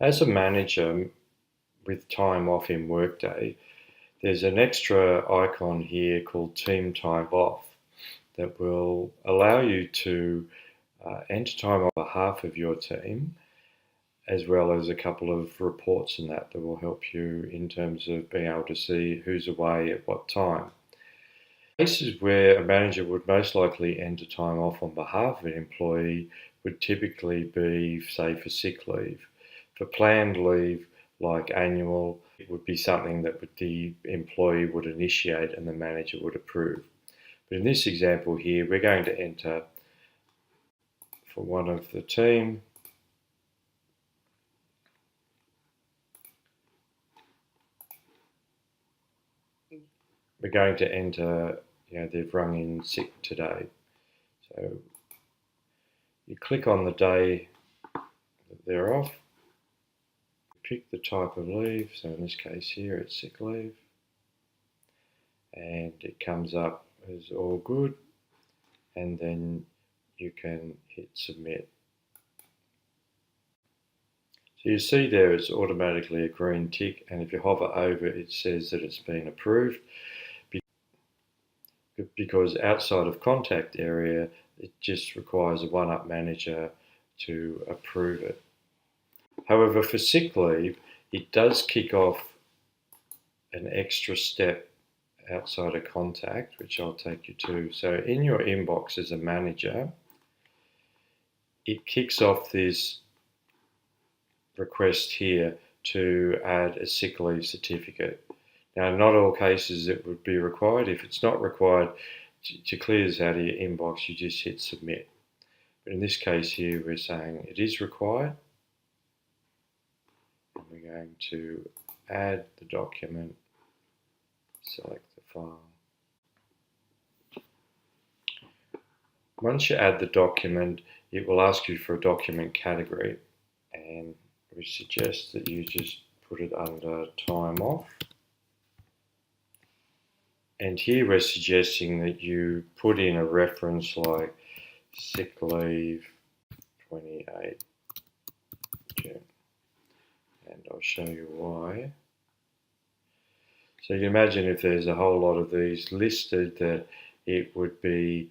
As a manager with time off in Workday, there's an extra icon here called Team Time Off that will allow you to enter time on behalf of your team, as well as a couple of reports and that will help you in terms of being able to see who's away at what time. Cases where a manager would most likely enter time off on behalf of an employee would typically be, say, for sick leave. For planned leave, like annual, it would be something that the employee would initiate and the manager would approve. But in this example here, we're going to enter for one of the team. We're going to enter, they've rung in sick today. So you click on the day that they're off, pick the type of leave, so in this case here it's sick leave, and it comes up as all good, and then you can hit submit. So you see there it's automatically a green tick, and if you hover over it says that it's been approved, because outside of contact area it just requires a one-up manager to approve it. However, for sick leave, it does kick off an extra step outside of contact, which I'll take you to. So in your inbox as a manager, it kicks off this request here to add a sick leave certificate. Now, not all cases it would be required. If it's not required, to clear this out of your inbox, you just hit submit. But in this case here, we're saying it is required. And we're going to add the document, select the file. Once you add the document, it will ask you for a document category, and we suggest that you just put it under time off. And here we're suggesting that you put in a reference like sick leave 28 June. And I'll show you why. So you can imagine if there's a whole lot of these listed, that it would be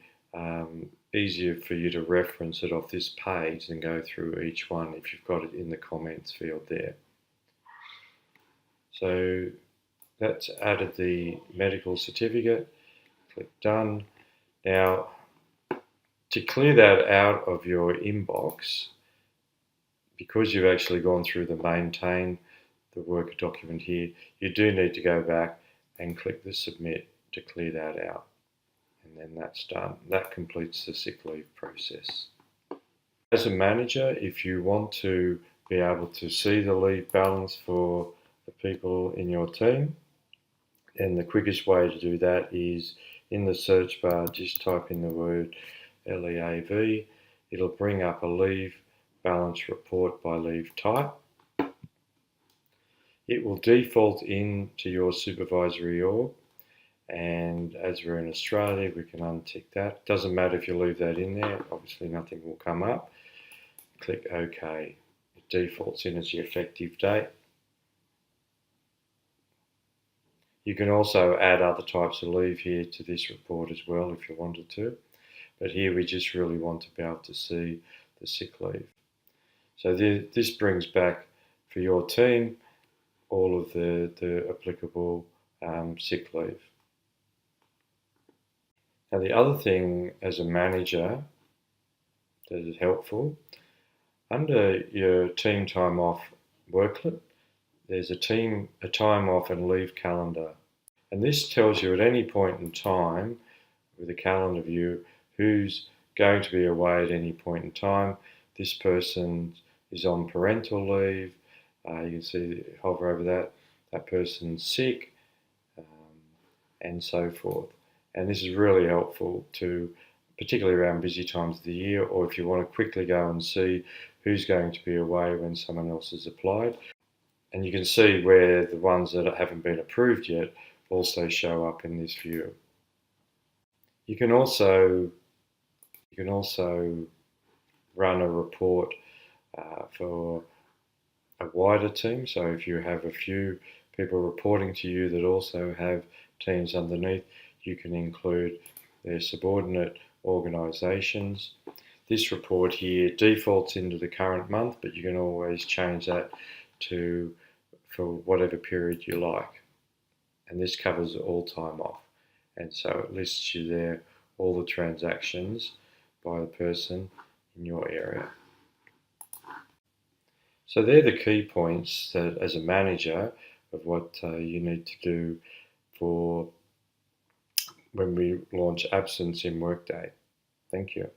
easier for you to reference it off this page than go through each one if you've got it in the comments field there. So that's added the medical certificate. Click done. Now, to clear that out of your inbox, because you've actually gone through the maintain the worker document here, you do need to go back and click the submit to clear that out. And then that's done. That completes the sick leave process. As a manager, if you want to be able to see the leave balance for the people in your team, then the quickest way to do that is in the search bar, just type in the word LEAV. It'll bring up a leave balance report by leave type. It will default into your supervisory org, and as we're in Australia, we can untick that. Doesn't matter if you leave that in there, obviously nothing will come up. Click OK. It defaults in as your effective date. You can also add other types of leave here to this report as well if you wanted to, but here we just really want to be able to see the sick leave. So this brings back for your team all of the applicable sick leave. Now the other thing as a manager that is helpful, under your team time off worklet, there's a time off and leave calendar. And this tells you at any point in time with a calendar view who's going to be away at any point in time. This person is on parental leave. You can see, hover over that person's sick, and so forth. And this is really helpful to, particularly around busy times of the year, or if you want to quickly go and see who's going to be away when someone else has applied. And you can see where the ones that haven't been approved yet also show up in this view. You can also run a report for a wider team. So if you have a few people reporting to you that also have teams underneath, you can include their subordinate organisations. This report here defaults into the current month, but you can always change that to for whatever period you like. And this covers all time off. And so it lists you there all the transactions by the person in your area. So they're the key points that, as a manager, of what you need to do for when we launch absence in Workday. Thank you.